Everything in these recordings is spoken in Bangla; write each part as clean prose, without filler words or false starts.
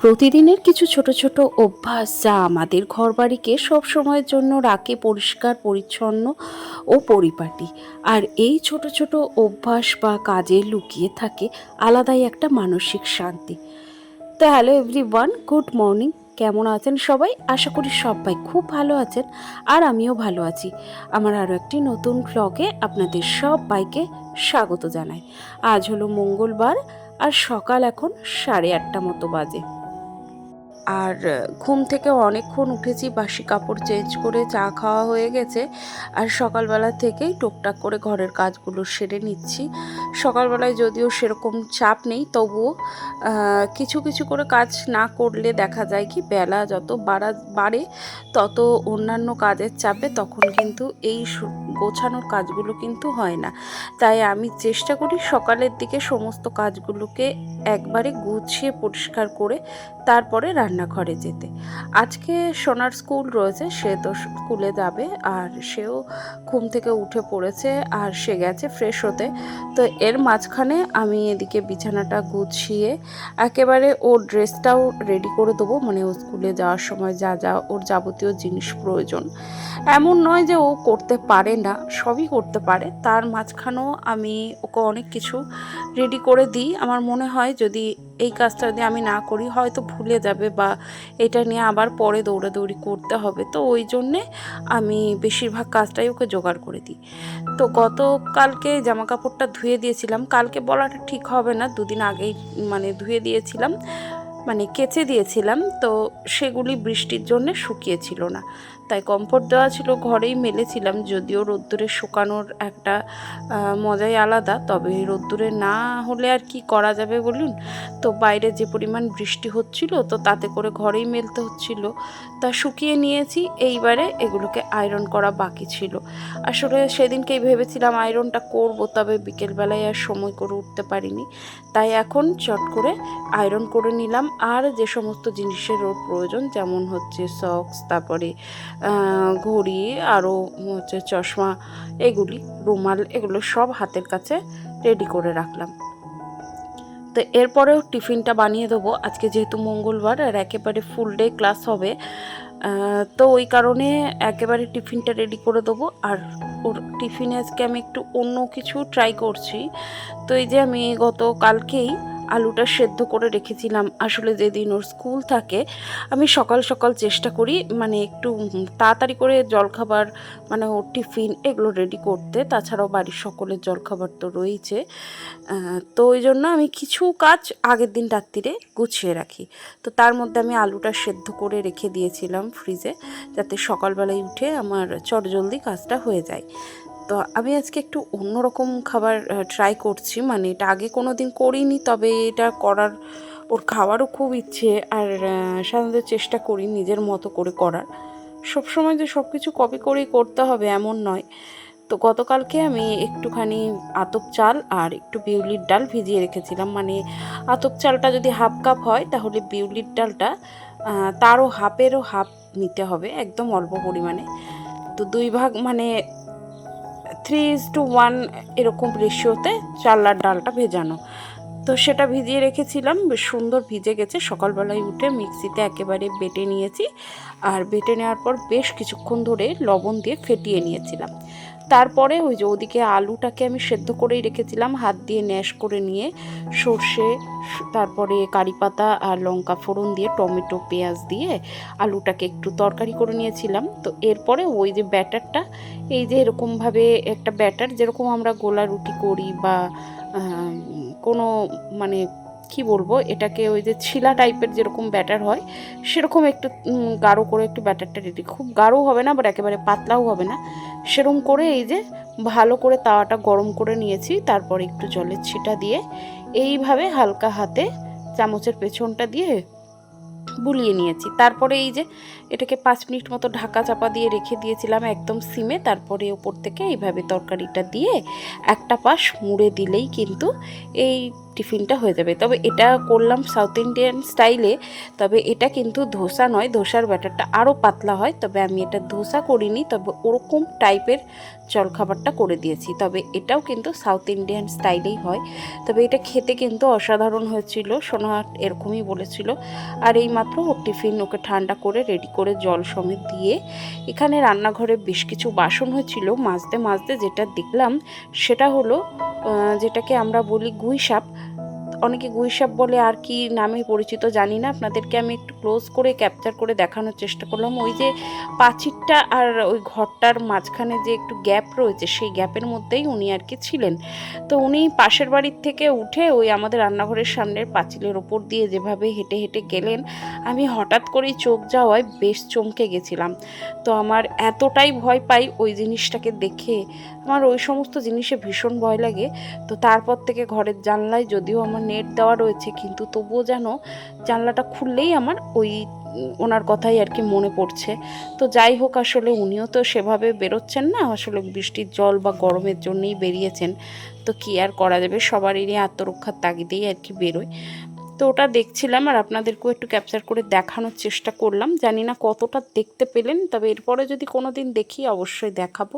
প্রতিদিনের কিছু ছোট ছোট অভ্যাস যা আমাদের ঘরবাড়িকে সব সময়ের জন্য রাখে পরিষ্কার পরিচ্ছন্ন ও পরিপাটি। আর এই ছোট ছোট অভ্যাস বা কাজে লুকিয়ে থাকে আলাদাই একটা মানসিক শান্তি। তো হ্যালো এভরিওয়ান, গুড মর্নিং। কেমন আছেন সবাই? আশা করি সবাই খুব ভালো আছেন, আর আমিও ভালো আছি। আমার আরও একটি নতুন ব্লগে আপনাদের সবাইকে স্বাগত জানাই। আজ হলো মঙ্গলবার, আর সকাল এখন 8:30 মতো বাজে। আর ঘুম থেকে অনেকক্ষণ উঠেছি, বাসি কাপড় চেঞ্জ করে চা খাওয়া হয়ে গেছে। আর সকালবেলা থেকেই টুকটাক করে ঘরের কাজগুলো সেরে নিচ্ছি। সকালবেলায় যদিও সেরকম চাপ নেই, তবুও কিছু কিছু করে কাজ না করলে দেখা যায় কি বেলা যত বাড়ে তত অন্যান্য কাজের চাপে তখন কিন্তু এই গোছানোর কাজগুলো কিন্তু হয় না। তাই আমি চেষ্টা করি সকালের দিকে সমস্ত কাজগুলোকে একবারে গুছিয়ে পরিষ্কার করে তারপরে রান্নাঘরে যেতে। আজকে সোনার স্কুল রয়েছে, সে তো স্কুলে যাবে, আর সেও ঘুম থেকে উঠে পড়েছে আর সে গেছে ফ্রেশ হতে। তো এর মাঝখানে আমি এদিকে বিছানাটা গুছিয়ে একেবারে ওর ড্রেসটাও রেডি করে দেবো, মানে ও স্কুলে যাওয়ার সময় যা যা ওর যাবতীয় জিনিস প্রয়োজন। এমন নয় যে ও করতে পারে না, সবই করতে পারে। তার মাঝখানেও আমি ওকে অনেক কিছু রেডি করে দিই। আমার মনে হয় যদি এই কাজটা যদি আমি না করি হয়তো ভুলে যাবে, বা এটা নিয়ে আবার পরে দৌড়াদৌড়ি করতে হবে। তো ওই জন্যে আমি বেশিরভাগ কাজটাই ওকে জোগাড় করে দিই। তো গতকালকে জামা কাপড়টা ধুয়ে দিয়েছিলাম, কালকে বলাটা ঠিক হবে না, দুদিন আগেই মানে ধুয়ে দিয়েছিলাম, মানে কেচে দিয়েছিলাম। তো সেগুলি বৃষ্টির জন্যে শুকিয়েছিল না, তাই কমফোর্ট দেওয়া ছিল, ঘরেই মেলেছিলাম। যদিও রোদ্দুরে শুকানোর একটা মজাই আলাদা, তবে রোদ্দুরে না হলে আর কি করা যাবে বলুন। তো বাইরে যে পরিমাণ বৃষ্টি হচ্ছিল, তো তাতে করে ঘরেই মেলতে হচ্ছিল, তা শুকিয়ে নিয়েছি। এইবারে এগুলোকে আয়রন করা বাকি ছিল। আসলে সেদিনকেই ভেবেছিলাম আয়রনটা করব, তবে বিকেলবেলায় আর সময় করে উঠতে পারিনি। তাই এখন চট করে আয়রন করে নিলাম। আর যে সমস্ত জিনিসের ওর প্রয়োজন, যেমন হচ্ছে সক্স, তারপরে ঘড়ি, আরও হচ্ছে চশমা, এগুলি রুমাল, এগুলো সব হাতের কাছে রেডি করে রাখলাম। তো এরপরেও টিফিনটা বানিয়ে দেবো। আজকে যেহেতু মঙ্গলবার আর একেবারে ফুল ডে ক্লাস হবে, তো ওই কারণে একেবারে টিফিনটা রেডি করে দেবো। আর ওর টিফিনে আজকে আমি একটু অন্য কিছু ট্রাই করছি। তো এই যে আমি গতকালকেই আলুটা সেদ্ধ করে রেখেছিলাম। আসলে যেদিন ওর স্কুল থাকে আমি সকাল সকাল চেষ্টা করি মানে একটু তাড়াতাড়ি করে জলখাবার, মানে ওর টিফিন এগুলো রেডি করতে। তাছাড়াও বাড়ির সকলের জলখাবার তো রয়েছে। তো ওই জন্য আমি কিছু কাজ আগের দিন রাত্রিরে গুছিয়ে রাখি। তো তার মধ্যে আমি আলুটা সেদ্ধ করে রেখে দিয়েছিলাম ফ্রিজে, যাতে সকালবেলায় উঠে আমার চটজলদি কাজটা হয়ে যায়। তো আমি আজকে একটু অন্যরকম খাবার ট্রাই করছি, মানে এটা আগে কোনো দিন করিনি, তবে এটা করার ওর খাওয়ারও খুব ইচ্ছে। আর সাধারণত চেষ্টা করি নিজের মতো করে করার। সবসময় যে সব কিছু কপি করেই করতে হবে এমন নয়। তো গতকালকে আমি একটুখানি আতপ চাল আর একটু বিউলির ডাল ভিজিয়ে রেখেছিলাম। মানে আতপ চালটা যদি হাফ কাপ হয়, তাহলে বিউলির ডালটা তারও হাফেরও হাফ নিতে হবে, একদম অল্প পরিমাণে। তো 2 ভাগ, মানে 3:1 এরকম রেশিওতে চাল আর ডালটা ভেজানো। তো সেটা ভিজিয়ে রেখেছিলাম, বেশ সুন্দর ভিজে গেছে। সকালবেলায় উঠে মিক্সিতে একেবারে বেটে নিয়েছি। আর বেটে নেওয়ার পর বেশ কিছুক্ষণ ধরে লবণ দিয়ে ফেটিয়ে নিয়েছিলাম। তারপরে ওই যে ওদিকে আলুটাকে আমি সেদ্ধ করেই রেখেছিলাম, হাত দিয়ে ম্যাশ করে নিয়ে সর্ষে, তারপরে কারি পাতা আর লঙ্কা ফোড়ন দিয়ে টমেটো পেঁয়াজ দিয়ে আলুটাকে একটু তরকারি করে নিয়েছিলাম। তো এরপরে ওই যে ব্যাটারটা, এই যে এরকমভাবে একটা ব্যাটার, যেরকম আমরা গোলা রুটি করি বা কোনো, মানে কি বলবো এটাকে, ওই যে ছিলা টাইপের যেরকম ব্যাটার হয় সেরকম একটু গাঢ় করে একটু ব্যাটারটা রেডি, খুব গাঢ় হবে না, বাট একেবারে পাতলাও হবে না, সেরকম করে এই যে ভালো করে তাওয়াটা গরম করে নিয়েছি। তারপর একটু জলের ছিটা দিয়ে এইভাবে হালকা হাতে চামচের পেছনটা দিয়ে বুলিয়ে নিয়েছি। তারপরে এই যে এটাকে 5 মিনিট মতো ঢাকা চাপা দিয়ে রেখে দিয়েছিলাম একদম সিমে। তারপরে ওপর থেকে এইভাবে তরকারিটা দিয়ে একটা পাশ মুড়ে দিলেই কিন্তু এই টিফিনটা হয়ে যাবে। তবে এটা করলাম সাউথ ইন্ডিয়ান স্টাইলে, তবে এটা কিন্তু ধোসা নয়, ধোসার ব্যাটারটা আরও পাতলা হয়। তবে আমি এটা ধোসা করিনি, তবে ওরকম টাইপের জলখাবারটা করে দিয়েছি। তবে এটাও কিন্তু সাউথ ইন্ডিয়ান স্টাইলেই হয়। তবে এটা খেতে কিন্তু অসাধারণ হয়েছিল, সোনাহাট এরকমই বলেছিল। আর এই মাত্র ওর টিফিন ওকে ঠান্ডা করে রেডি করে জল সমেত দিয়ে এখানে রান্নাঘরে বেশ কিছু বাসন হয়েছিল মাজতে মাজতে, যেটা দেখলাম সেটা হলো যেটাকে আমরা বলি গুইসাপ, অনেকে গুইসাপ বলে, আর কি নামে পরিচিত জানি না। আপনাদেরকে আমি একটু ক্লোজ করে ক্যাপচার করে দেখানোর চেষ্টা করলাম। ওই যে পাঁচিরটা আর ওই ঘরটার মাঝখানে যে একটু গ্যাপ রয়েছে, সেই গ্যাপের মধ্যেই উনি আর কি ছিলেন। তো উনি পাশের বাড়ির থেকে উঠে ওই আমাদের রান্নাঘরের সামনের পাঁচিলের ওপর দিয়ে যেভাবে হেঁটে হেঁটে গেলেন, আমি হঠাৎ করেই চোখ যাওয়ায় বেশ চমকে গেছিলাম। তো আমার এতটাই ভয় পাই ওই জিনিসটাকে দেখে, আমার ওই সমস্ত জিনিসে ভীষণ ভয় লাগে। তো তারপর থেকে ঘরের জানলায়, যদিও আমার নেট দেওয়া রয়েছে, কিন্তু তবুও যেন জানলাটা খুললেই আমার ওই ওনার কথাই আর কি মনে পড়ছে। তো যাই হোক, আসলে উনিও তো সেভাবে বেরোচ্ছেন না, আসলে বৃষ্টির জল বা গরমের জন্যই বেরিয়েছেন। তো কী আর করা যাবে, সবারই আত্মরক্ষার তাগিদেই আর কি বেরোয়। তো ওটা দেখছিলাম আর আপনাদেরকেও একটু ক্যাপচার করে দেখানোর চেষ্টা করলাম। জানি না কতটা দেখতে পেলেন, তবে এরপরে যদি কোনো দিন দেখি অবশ্যই দেখাবো।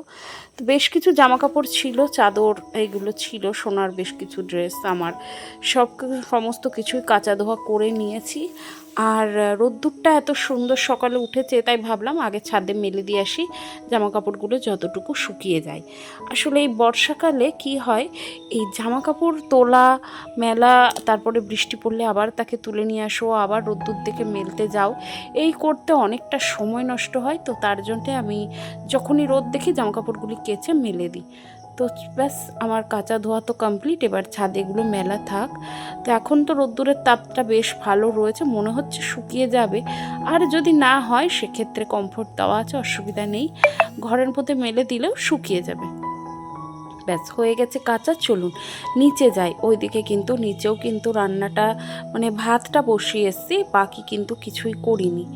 তো বেশ কিছু জামাকাপড় ছিল, চাদর এইগুলো ছিল, সোনার বেশ কিছু ড্রেস, আমার সমস্ত কিছুই কাচা ধোয়া করে নিয়েছি। আর রোদ্দুরটা এত সুন্দর সকালে উঠেছে, তাই ভাবলাম আগে ছাদে মেলে দিয়ে আসি, জামাকাপড়গুলো যতটুকু শুকিয়ে যায়। আসলে এই বর্ষাকালে কি হয়, এই জামাকাপড় তোলা, মেলা, তারপরে বৃষ্টি পড়লে আবার তাকে তুলে নিয়ে আসো, আবার রোদ্দুর দেখে মেলতে যাও, এই করতে অনেকটা সময় নষ্ট হয়। তো তার জন্যে আমি যখনই রোদ দেখি জামাকাপড়গুলি কেচে মেলে দিই। তো ব্যাস, আমার কাচা ধোয়া তো কমপ্লিট, এবার ছাদেগুলো মেলা থাক। তো এখন তো রোদ্দুরের তাপটা বেশ ভালো রয়েছে, মনে হচ্ছে শুকিয়ে যাবে। আর যদি না হয় সেক্ষেত্রে কমফোর্ট দেওয়া আছে, অসুবিধা নেই, ঘরের মধ্যে মেলে দিলেও শুকিয়ে যাবে। ব্যাস হয়ে গেছে কাঁচা, চলুন নিচে যাই। ওইদিকে কিন্তু নিচেও কিন্তু রান্নাটা মানে ভাতটা বসিয়ে এসছি, বাকি কিন্তু কিছুই করিনি।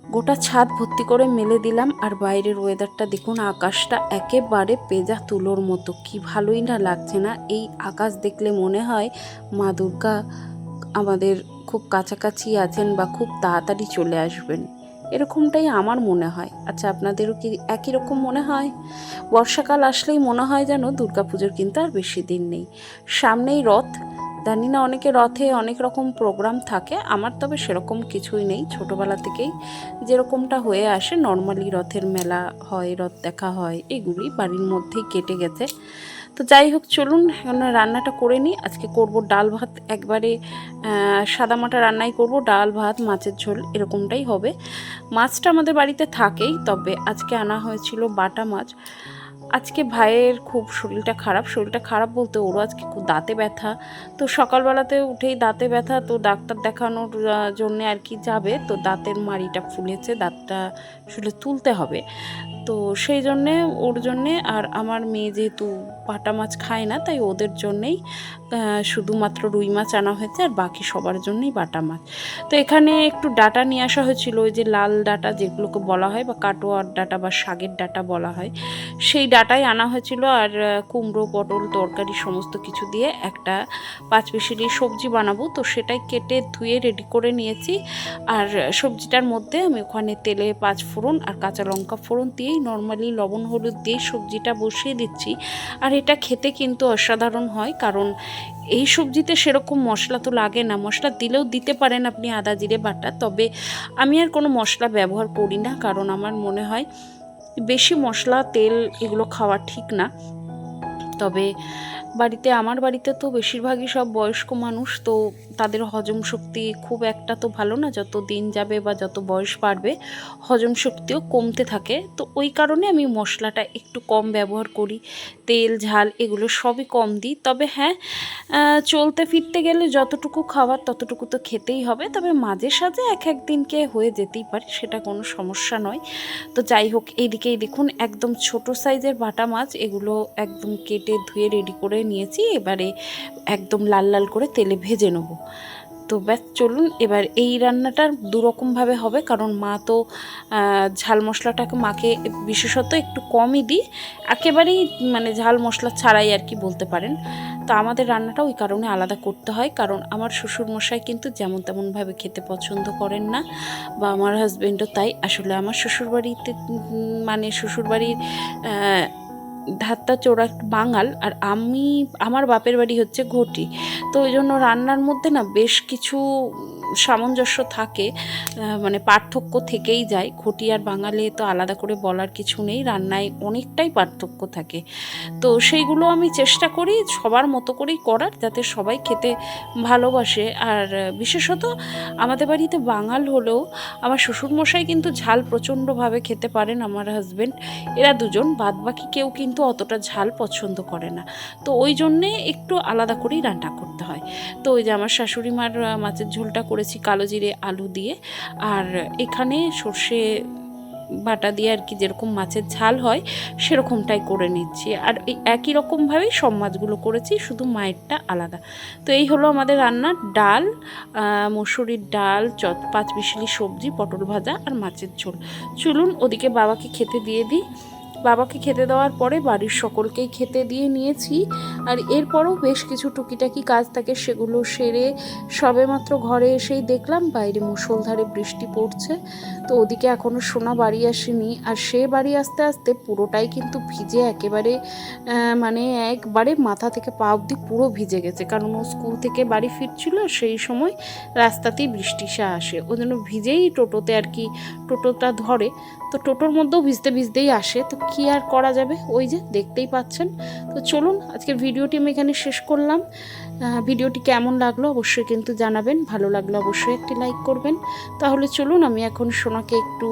গোটা ছাদ ভর্তি করে মেলে দিলাম। আর বাইরের ওয়েদারটা দেখুন, আকাশটা একেবারে পেঁজা তুলোর মতো, কি ভালোই না লাগছে না। এই আকাশ দেখলে মনে হয় মা দুর্গা আমাদের খুব কাছাকাছি আছেন বা খুব তাড়াতাড়ি চলে আসবেন, এরকমটাই আমার মনে হয়। আচ্ছা, আপনাদেরও কি একই রকম মনে হয়? বর্ষাকাল আসলেই মনে হয় যেন দুর্গাপুজোর কিন্তু আর বেশি দিন নেই, সামনেই রথ। জানি না, অনেকে রথে অনেক রকম প্রোগ্রাম থাকে, আমার তবে সেরকম কিছুই নেই। ছোটোবেলা থেকেই যেরকমটা হয়ে আসে, নর্মালি রথের মেলা হয়, রথ দেখা হয়, এগুলি বাড়ির মধ্যেই কেটে গেছে। তো যাই হোক, চলুন এখন রান্নাটা করে নিই। আজকে করব ডাল ভাত, একবারে সাদামাটা রান্নাই করব, ডাল ভাত মাছের ঝোল এরকমটাই হবে। মাছটা আমাদের বাড়িতে থাকেই, তবে আজকে আনা হয়েছিল বাটা মাছ। আজকে ভাইয়ের খুব শরীরটা খারাপ বলতে ওরও আজকে খুব দাঁতে ব্যথা। তো সকালবেলাতে উঠেই দাঁতে ব্যথা, তো ডাক্তার দেখানোর জন্যে আর কি যাবে। তো দাঁতের মাড়িটা ফুলেছে, দাঁতটা আসলে তুলতে হবে। তো সেই জন্যে ওর জন্যে, আর আমার মেয়ে যেহেতু বাটা মাছ খায় না, তাই ওদের জন্যেই শুধুমাত্র রুই মাছ আনা হয়েছে, আর বাকি সবার জন্যই বাটা মাছ। তো এখানে একটু ডাঁটা নিয়ে আসা হয়েছিল, ওই যে লাল ডাঁটা যেগুলোকে বলা হয়, বা কাটোয়ার ডাঁটা বা শাকের ডাঁটা বলা হয়, সেই ডাঁটাই আনা হয়েছিল। আর কুমড়ো, পটল, তরকারি সমস্ত কিছু দিয়ে একটা পাঁচমিশালি সবজি বানাবো, তো সেটাই কেটে ধুয়ে রেডি করে নিয়েছি। আর সবজিটার মধ্যে আমি ওখানে তেলে 5 ফোড়ন আর কাঁচা লঙ্কা ফোড়ন দিয়েই নর্মালি লবণ হলুদ দিয়ে সবজিটা বসিয়ে দিচ্ছি। আর এটা খেতে কিন্তু অসাধারণ হয়, কারণ এই সবজিতে সেরকম মশলা তো লাগে না, মশলা দিলেও দিতে পারেন আপনি আদা জিরে বাটা, তবে আমি আর কোনো মশলা ব্যবহার করি না, কারণ আমার মনে হয় বেশি মশলা তেল এগুলো খাওয়া ঠিক না। তবে আমার বাড়িতে তো বেশিরভাগই সব বয়স্ক মানুষ, তো তাদের হজম শক্তি খুব একটা তো ভালো না, যত দিন যাবে বা যত বয়স বাড়বে হজম শক্তিও কমতে থাকে। তো ওই কারণে আমি মশলাটা একটু কম ব্যবহার করি, তেল ঝাল এগুলো সবই কম দিই। তবে হ্যাঁ, চলতে ফিরতে গেলে যতটুকু খাওয়ার ততটুকু তো খেতেই হবে, তবে মাঝে সাঝে এক দিনকে হয়ে যেতেই পারে, সেটা কোনো সমস্যা নয়। তো যাই হোক, এইদিকেই দেখুন একদম ছোট সাইজের বাটা মাছ, এগুলো একদম কেটে ধুয়ে রেডি করে নিয়েছি, এবারে একদম লাল লাল করে তেলে ভেজে নেব। তো তো ব্যাস চলুন, এবার এই রান্নাটার দুরকমভাবে হবে, কারণ মা তো ঝাল মশলাটাকে মাকে বিশেষত একটু কমই দিই, একেবারেই মানে ঝাল মশলা ছাড়াই আর কি বলতে পারেন। তো আমাদের রান্নাটা ওই কারণে আলাদা করতে হয়, কারণ আমার শ্বশুরমশাই কিন্তু যেমন তেমনভাবে খেতে পছন্দ করেন না, বা আমার হাজব্যান্ডও তাই। আসলে আমার শ্বশুরবাড়িতে মানে শ্বশুরবাড়ির ধাত্তা চোরা বাঙাল, আর আমার বাপের বাড়ি হচ্ছে ঘটি। তো ওই জন্য রান্নার মধ্যে না বেশ কিছু সামঞ্জস্য থাকে, মানে পার্থক্য থেকেই যায়। ঘটি আর বাঙালি তো আলাদা করে বলার কিছু নেই, রান্নায় অনেকটাই পার্থক্য থাকে। তো সেইগুলো আমি চেষ্টা করি সবার মতো করেই করার, যাতে সবাই খেতে ভালোবাসে। আর বিশেষত আমাদের বাড়িতে বাঙাল হলেও আমার শ্বশুরমশাই কিন্তু ঝাল প্রচণ্ডভাবে খেতে পারেন, আমার হাজব্যান্ড, এরা দুজন, বাদবাকি কেউ কিন্তু অতটা ঝাল পছন্দ করে না। তো ওই জন্যে একটু আলাদা করেই রান্না করতে হয়। তো ওই যে আমার শাশুড়ি মার মাছের ঝোলটা করেছি কালো জিরে আলু দিয়ে, আর এখানে সর্ষে বাটা দিয়ে আর কি, যেরকম মাছের ঝাল হয় সেরকমটাই করে নিচ্ছি। আর এই একই রকমভাবেই সব মাছগুলো করেছি, শুধু মায়েরটা আলাদা। তো এই হলো আমাদের রান্নার ডাল, মসুরির ডাল, 5 মিশালি সবজি, পটল ভাজা আর মাছের ঝোল। চলুন ওদিকে বাবাকে খেতে দিয়ে দিই। বাবাকে খেতে দেওয়ার পরে বাড়ির সকলকেই খেতে দিয়ে নিয়েছি। আর এরপরও বেশ কিছু টুকিটাকি কাজ থাকে, সেগুলো সেরে সবেমাত্র ঘরে এসেই দেখলাম বাইরে মুষলধারে বৃষ্টি পড়ছে। তো ওদিকে এখনও সোনা বাড়ি আসেনি, আর সে বাড়ি আসতে আসতে পুরোটাই কিন্তু ভিজে একেবারে, মানে একবারে মাথা থেকে পা অবধি পুরো ভিজে গেছে, কারণ ও স্কুল থেকে বাড়ি ফিরছিল সেই সময় রাস্তাতেই বৃষ্টি আসে, ওই জন্য ভিজেই টোটোতে আর কি টোটোটা ধরে। তো টোটোর মধ্যেও ভিজতে ভিজতেই আসে, তো কী আর করা যাবে, ওই যে দেখতেই পাচ্ছেন। তো চলুন আজকের ভিডিওটি আমি এখানে শেষ করলাম। ভিডিওটি কেমন লাগলো অবশ্যই কিন্তু জানাবেন, ভালো লাগলো অবশ্যই একটি লাইক করবেন। তাহলে চলুন আমি এখন সোনাকে একটু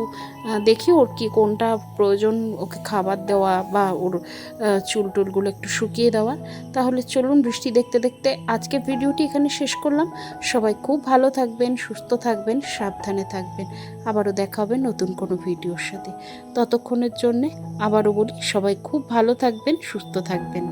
দেখি ওর কি কোনটা প্রয়োজন, ওকে খাবার দেওয়া বা ওর চুল টুলগুলো একটু শুকিয়ে দেওয়া। তাহলে চলুন, বৃষ্টি দেখতে দেখতে আজকের ভিডিওটি এখানে শেষ করলাম। সবাই খুব ভালো থাকবেন, সুস্থ থাকবেন, সাবধানে থাকবেন। আবারও দেখা হবে নতুন কোনো ভিডিওর সাথে। ততক্ষণের জন্যে আবারও বলি, সবাই খুব ভালো থাকবেন, সুস্থ থাকবেন।